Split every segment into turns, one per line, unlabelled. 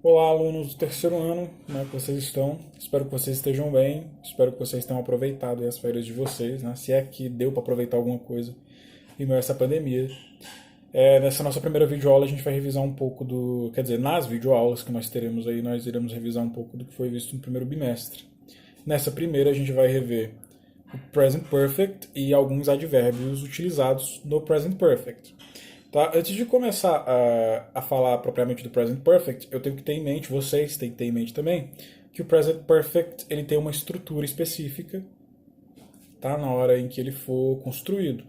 Olá, alunos do terceiro ano, como é que vocês estão? Espero que vocês estejam bem, espero que vocês tenham aproveitado as férias de vocês, né? Se é que deu para aproveitar alguma coisa em meio a essa pandemia. Nessa nossa primeira videoaula a gente vai revisar um pouco quer dizer, nas videoaulas que nós teremos aí, nós iremos revisar um pouco do que foi visto no primeiro bimestre. Nessa primeira a gente vai rever o present perfect e alguns advérbios utilizados no present perfect. Tá? Antes de começar a falar propriamente do Present Perfect, eu tenho que ter em mente, vocês têm que ter em mente também, que o Present Perfect ele tem uma estrutura específica, tá? Na hora em que ele for construído.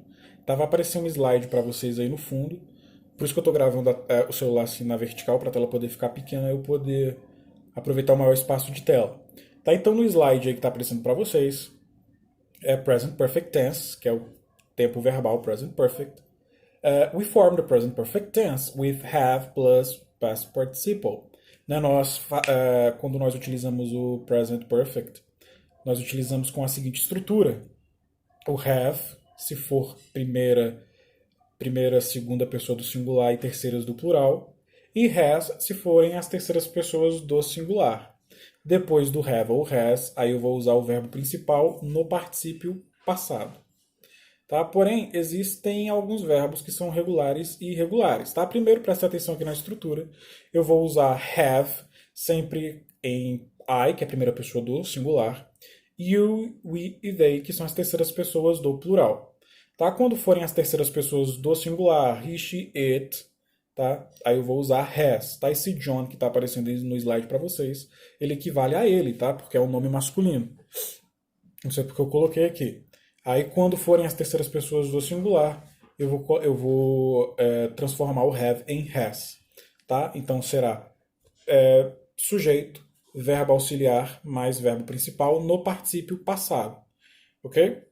Tá? Vai aparecer um slide para vocês aí no fundo, por isso que eu estou gravando o celular assim na vertical, para a tela poder ficar pequena e eu poder aproveitar o maior espaço de tela. Tá? Então no slide aí que está aparecendo para vocês, é Present Perfect Tense, que é o tempo verbal Present Perfect. We form the present perfect tense with have plus past participle. Né, quando nós utilizamos o present perfect, nós utilizamos com a seguinte estrutura: o have, se for primeira, segunda pessoa do singular e terceiras do plural, e has, se forem as terceiras pessoas do singular. Depois do have ou has, aí eu vou usar o verbo principal no particípio passado. Tá? Porém, existem alguns verbos que são regulares e irregulares. Tá? Primeiro, preste atenção aqui na estrutura. Eu vou usar have sempre em I, que é a primeira pessoa do singular, you, we e they, que são as terceiras pessoas do plural. Tá? Quando forem as terceiras pessoas do singular, he, she, it, tá? Aí eu vou usar has. Tá? Esse John que está aparecendo no slide para vocês, ele equivale a ele, tá? Porque é um nome masculino. Não sei porque eu coloquei aqui. Aí, quando forem as terceiras pessoas do singular, eu vou transformar o have em has. Tá? Então, será sujeito, verbo auxiliar mais verbo principal no particípio passado. Ok?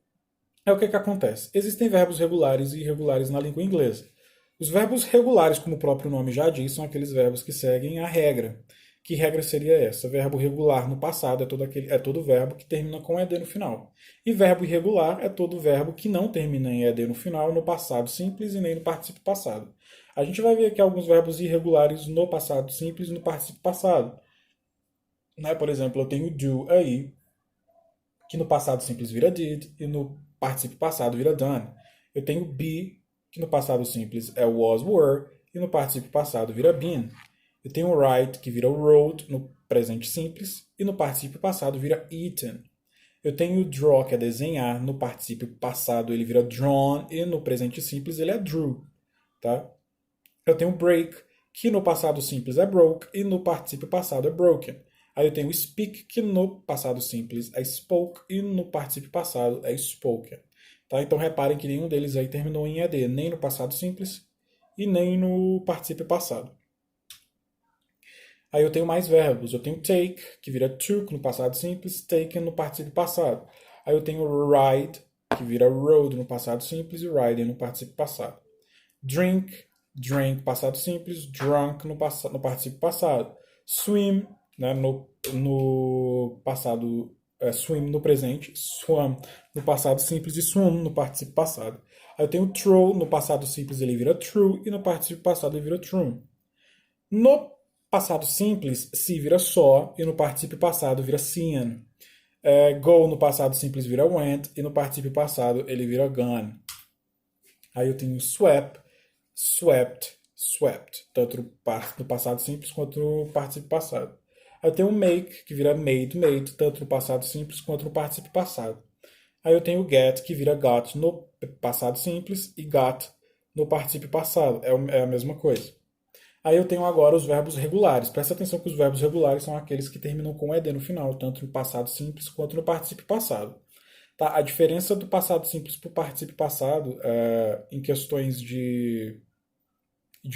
É o que acontece. Existem verbos regulares e irregulares na língua inglesa. Os verbos regulares, como o próprio nome já diz, são aqueles verbos que seguem a regra. Que regra seria essa? Verbo regular no passado é todo verbo que termina com ed no final. E verbo irregular é todo verbo que não termina em ed no final, no passado simples e nem no particípio passado. A gente vai ver aqui alguns verbos irregulares no passado simples e no particípio passado. Né? Por exemplo, eu tenho do aí, que no passado simples vira did e no particípio passado vira done. Eu tenho be, que no passado simples é was, were, e no particípio passado vira been. Eu tenho write, que vira wrote no presente simples, e no particípio passado vira eaten. Eu tenho draw, que é desenhar, no particípio passado ele vira drawn, e no presente simples ele é drew. Tá? Eu tenho break, que no passado simples é broke, e no particípio passado é broken. Aí eu tenho speak, que no passado simples é spoke, e no particípio passado é spoken. Tá? Então reparem que nenhum deles aí terminou em ed, nem no passado simples e nem no particípio passado. Aí eu tenho mais verbos. Eu tenho take, que vira took no passado simples, taken no particípio passado. Aí eu tenho ride, que vira rode no passado simples e riding no particípio passado. Drink, drank passado simples, drunk no particípio passado. Swim, né, no passado, swim no presente, swam no passado simples e swum no particípio passado. Aí eu tenho throw, no passado simples ele vira true e no particípio passado ele vira true. No passado simples, se vira só e no particípio passado vira seen. Go no passado simples vira went e no particípio passado ele vira gone. Aí eu tenho swap, swept, swept, tanto no passado simples quanto no particípio passado. Aí eu tenho make, que vira made, made, tanto no passado simples quanto no particípio passado. Aí eu tenho get, que vira got no passado simples e got no particípio passado. É a mesma coisa. Aí eu tenho agora os verbos regulares. Presta atenção que os verbos regulares são aqueles que terminam com ed no final, tanto no passado simples quanto no particípio passado. Tá? A diferença do passado simples para o particípio passado, em questões de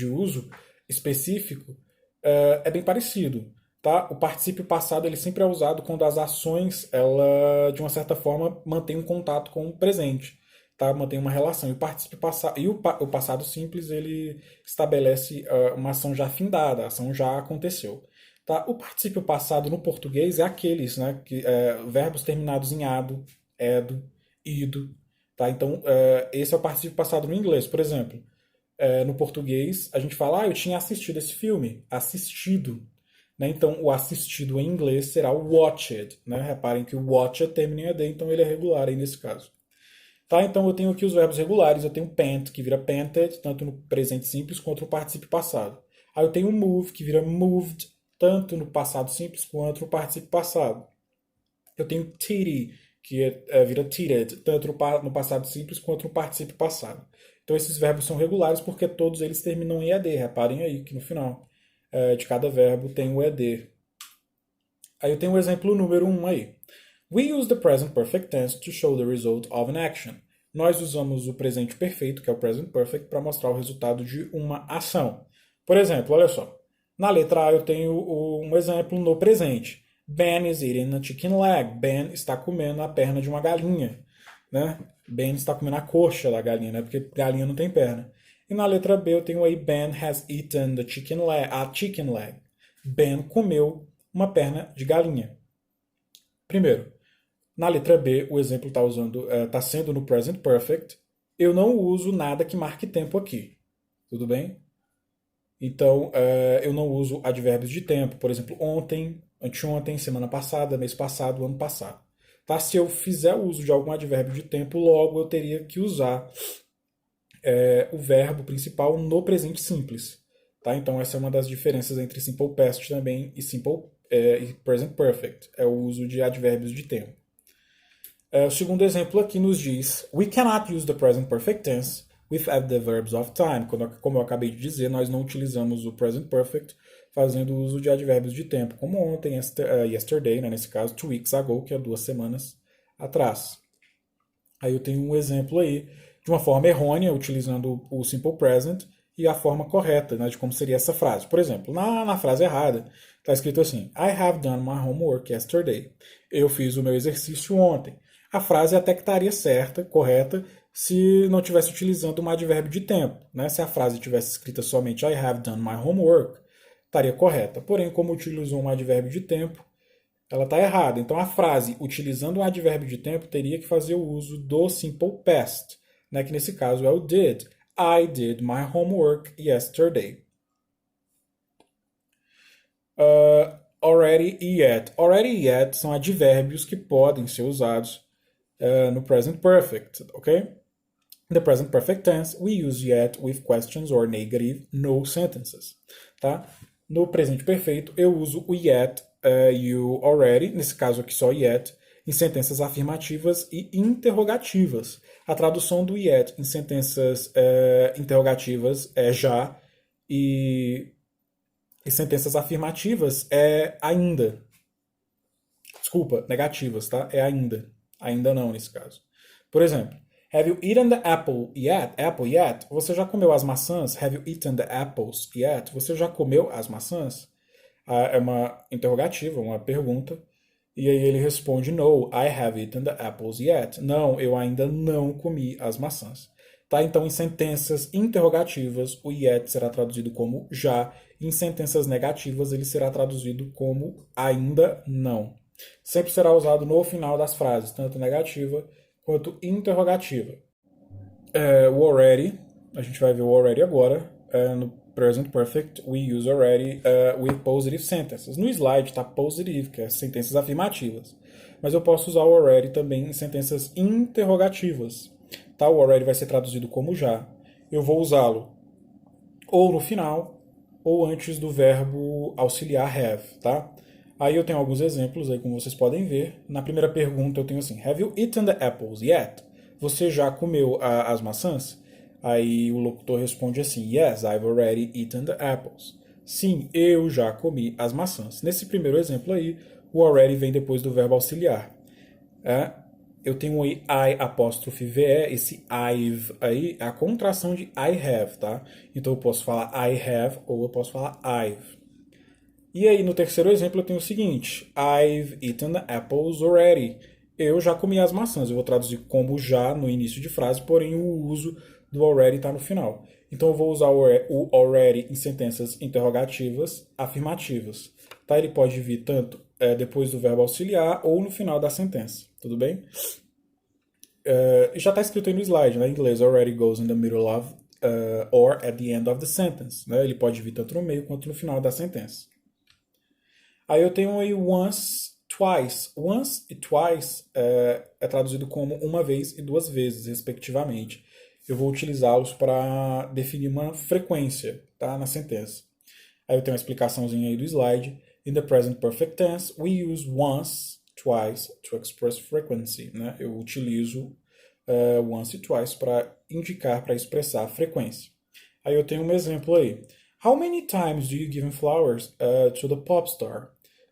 uso específico, é bem parecido. Tá? O particípio passado ele sempre é usado quando as ações, ela, de uma certa forma, mantêm um contato com o presente. Tá? Mantém uma relação. E o particípio passado e o passado simples ele estabelece uma ação já findada, a ação já aconteceu. Tá? O particípio passado no português é aqueles, né, verbos terminados em ado, edo, ido. Tá? Então, esse é o particípio passado no inglês. Por exemplo, no português, a gente fala, eu tinha assistido esse filme. Assistido. né? Então, o assistido em inglês será o watched, né? Reparem que o watched termina em ed, então ele é regular aí nesse caso. Tá, então eu tenho aqui os verbos regulares, eu tenho pant, que vira panted, tanto no presente simples quanto no particípio passado. Aí eu tenho move, que vira moved, tanto no passado simples quanto no particípio passado. Eu tenho titty, que vira titted, tanto no passado simples quanto no particípio passado. Então esses verbos são regulares porque todos eles terminam em ed. Reparem aí que no final de cada verbo tem o ed. Aí eu tenho o exemplo número 1 aí. We use the present perfect tense to show the result of an action. Nós usamos o presente perfeito, que é o present perfect, para mostrar o resultado de uma ação. Por exemplo, olha só. Na letra A eu tenho um exemplo no presente. Ben is eating a chicken leg. Ben está comendo a perna de uma galinha. Né? Ben está comendo a coxa da galinha, né? Porque galinha não tem perna. E na letra B eu tenho aí Ben has eaten the chicken leg, a chicken leg. Ben comeu uma perna de galinha. Primeiro, na letra B, o exemplo está sendo no present perfect. Eu não uso nada que marque tempo aqui. Tudo bem? Então, eu não uso advérbios de tempo. Por exemplo, ontem, anteontem, semana passada, mês passado, ano passado. Tá? Se eu fizer uso de algum advérbio de tempo, logo eu teria que usar o verbo principal no presente simples. Tá? Então, essa é uma das diferenças entre simple past também e present perfect. É o uso de advérbios de tempo. O segundo exemplo aqui nos diz: We cannot use the present perfect tense with the verbs of time. Como eu acabei de dizer, nós não utilizamos o present perfect fazendo uso de advérbios de tempo, como ontem, yesterday, né, nesse caso, 2 weeks ago, que é 2 semanas atrás. Aí eu tenho um exemplo aí de uma forma errônea, utilizando o simple present, e a forma correta, né, de como seria essa frase. Por exemplo, na frase errada, está escrito assim: I have done my homework yesterday. Eu fiz o meu exercício ontem. A frase até que estaria certa, correta, se não estivesse utilizando um advérbio de tempo. Né? Se a frase tivesse escrita somente I have done my homework, estaria correta. Porém, como utilizou um advérbio de tempo, ela está errada. Então a frase utilizando um advérbio de tempo teria que fazer o uso do simple past, né? Que nesse caso é o did. I did my homework yesterday. Already e yet. Already e yet são advérbios que podem ser usados no present perfect, ok? In the present perfect tense, we use yet with questions or negative no sentences, tá? No presente perfeito, eu uso o yet e o already, nesse caso aqui só yet, em sentenças afirmativas e interrogativas. A tradução do yet em sentenças interrogativas é já e sentenças afirmativas é ainda. Desculpa, negativas, tá? É ainda. Ainda não, nesse caso. Por exemplo, have you eaten the apple yet? Apple yet? Você já comeu as maçãs? Have you eaten the apples yet? Você já comeu as maçãs? É uma interrogativa, uma pergunta. E aí ele responde, no, I have eaten the apples yet. Não, eu ainda não comi as maçãs. Tá? Então, em sentenças interrogativas, o yet será traduzido como já. E em sentenças negativas, ele será traduzido como ainda não. Sempre será usado no final das frases, tanto negativa quanto interrogativa. O already, a gente vai ver o already agora. No present perfect, we use already with positive sentences. No slide está positive, que é sentenças afirmativas. Mas eu posso usar o already também em sentenças interrogativas. Tá? O already vai ser traduzido como já. Eu vou usá-lo ou no final ou antes do verbo auxiliar have, tá? Aí eu tenho alguns exemplos aí, como vocês podem ver. Na primeira pergunta eu tenho assim: Have you eaten the apples yet? Você já comeu as maçãs? Aí o locutor responde assim: Yes, I've already eaten the apples. Sim, eu já comi as maçãs. Nesse primeiro exemplo aí, o already vem depois do verbo auxiliar. Eu tenho aí I apóstrofe VE, esse I've aí é a contração de I have, tá? Então eu posso falar I have ou eu posso falar I've. E aí no terceiro exemplo eu tenho o seguinte: I've eaten the apples already. Eu já comi as maçãs. Eu vou traduzir como já no início de frase, porém o uso do already está no final. Então eu vou usar o already em sentenças interrogativas afirmativas. Tá? Ele pode vir tanto depois do verbo auxiliar ou no final da sentença. Tudo bem? Já está escrito aí no slide, né? Em inglês, already goes in the middle of or at the end of the sentence. Né? Ele pode vir tanto no meio quanto no final da sentença. Aí eu tenho aí once, twice. Once e twice é traduzido como uma vez e duas vezes, respectivamente. Eu vou utilizá-los para definir uma frequência, tá, na sentença. Aí eu tenho uma explicaçãozinha aí do slide. In the present perfect tense, we use once, twice to express frequency. Né? Eu utilizo once e twice para indicar, para expressar a frequência. Aí eu tenho um exemplo aí. How many times do you give flowers to the pop star?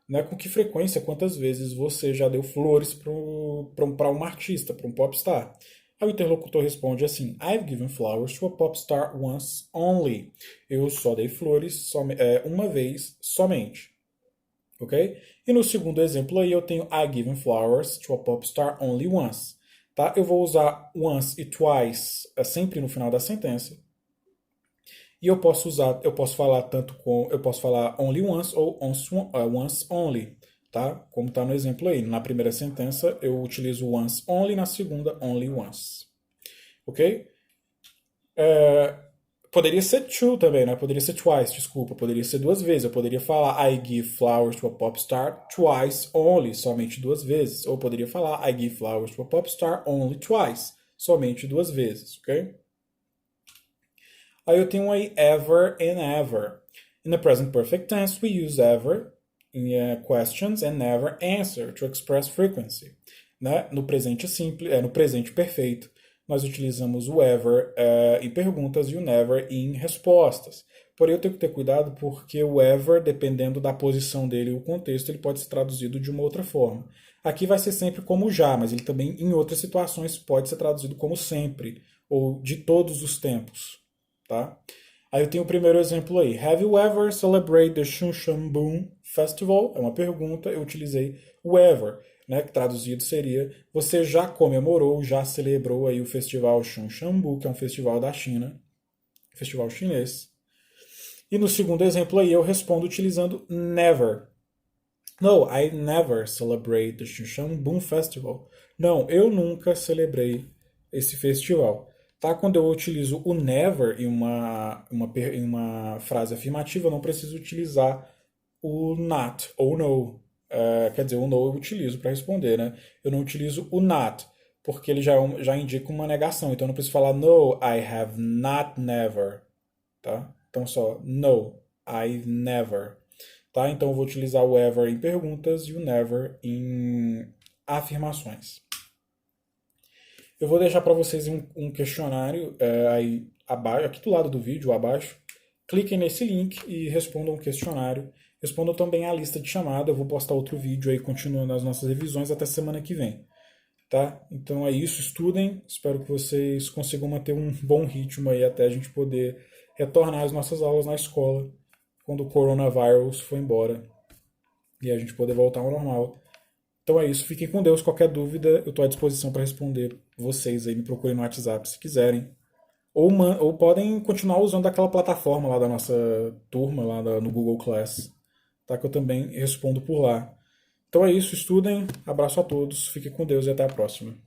Né? Com que frequência, quantas vezes você já deu flores para um artista, para um popstar? Aí o interlocutor responde assim: I've given flowers to a pop star once only. Eu só dei flores uma vez somente. Ok? E no segundo exemplo aí eu tenho I've given flowers to a pop star only once. Tá? Eu vou usar once e twice sempre no final da sentença. E eu posso falar eu posso falar only once ou once only, tá? Como está no exemplo aí. Na primeira sentença eu utilizo once only, na segunda only once. Ok? Poderia ser two também, né? Poderia ser twice, desculpa. Poderia ser duas vezes. Eu poderia falar I give flowers to a pop star twice only, somente duas vezes. Ou poderia falar I give flowers to a pop star only twice, somente duas vezes, ok? Aí eu tenho aí ever and ever. In the present perfect tense, we use ever in questions and never answer to express frequency. Né? No presente simples, no presente perfeito, nós utilizamos o ever em perguntas e o never em respostas. Porém, eu tenho que ter cuidado porque o ever, dependendo da posição dele e o contexto, ele pode ser traduzido de uma outra forma. Aqui vai ser sempre como já, mas ele também, em outras situações, pode ser traduzido como sempre, ou de todos os tempos. Tá? Aí eu tenho o primeiro exemplo aí. Have you ever celebrated the Shushanboom Festival? É uma pergunta, eu utilizei o ever, né, que traduzido seria você já comemorou, já celebrou aí o festival Shushanbu, que é um festival da China, festival chinês. E no segundo exemplo aí eu respondo utilizando never. No, I never celebrate the Shushanboom Festival. Não, eu nunca celebrei esse festival. Tá? Quando eu utilizo o never em uma frase afirmativa, eu não preciso utilizar o not ou no. Quer dizer, o no eu utilizo para responder, né? Eu não utilizo o not, porque ele já indica uma negação. Então eu não preciso falar no, I have not never. Tá? Então só no, I've never. Tá? Então eu vou utilizar o ever em perguntas e o never em afirmações. Eu vou deixar para vocês um questionário aí abaixo, aqui do lado do vídeo, abaixo. Cliquem nesse link e respondam o questionário. Respondam também a lista de chamada. Eu vou postar outro vídeo aí continuando as nossas revisões até semana que vem. Tá? Então é isso, estudem. Espero que vocês consigam manter um bom ritmo aí até a gente poder retornar às nossas aulas na escola quando o coronavírus for embora e a gente poder voltar ao normal. Então é isso, fiquem com Deus. Qualquer dúvida, eu estou à disposição para responder vocês aí. Me procurem no WhatsApp se quiserem. Ou podem continuar usando aquela plataforma lá da nossa turma, no Google Class, tá? Que eu também respondo por lá. Então é isso, estudem. Abraço a todos, fiquem com Deus e até a próxima.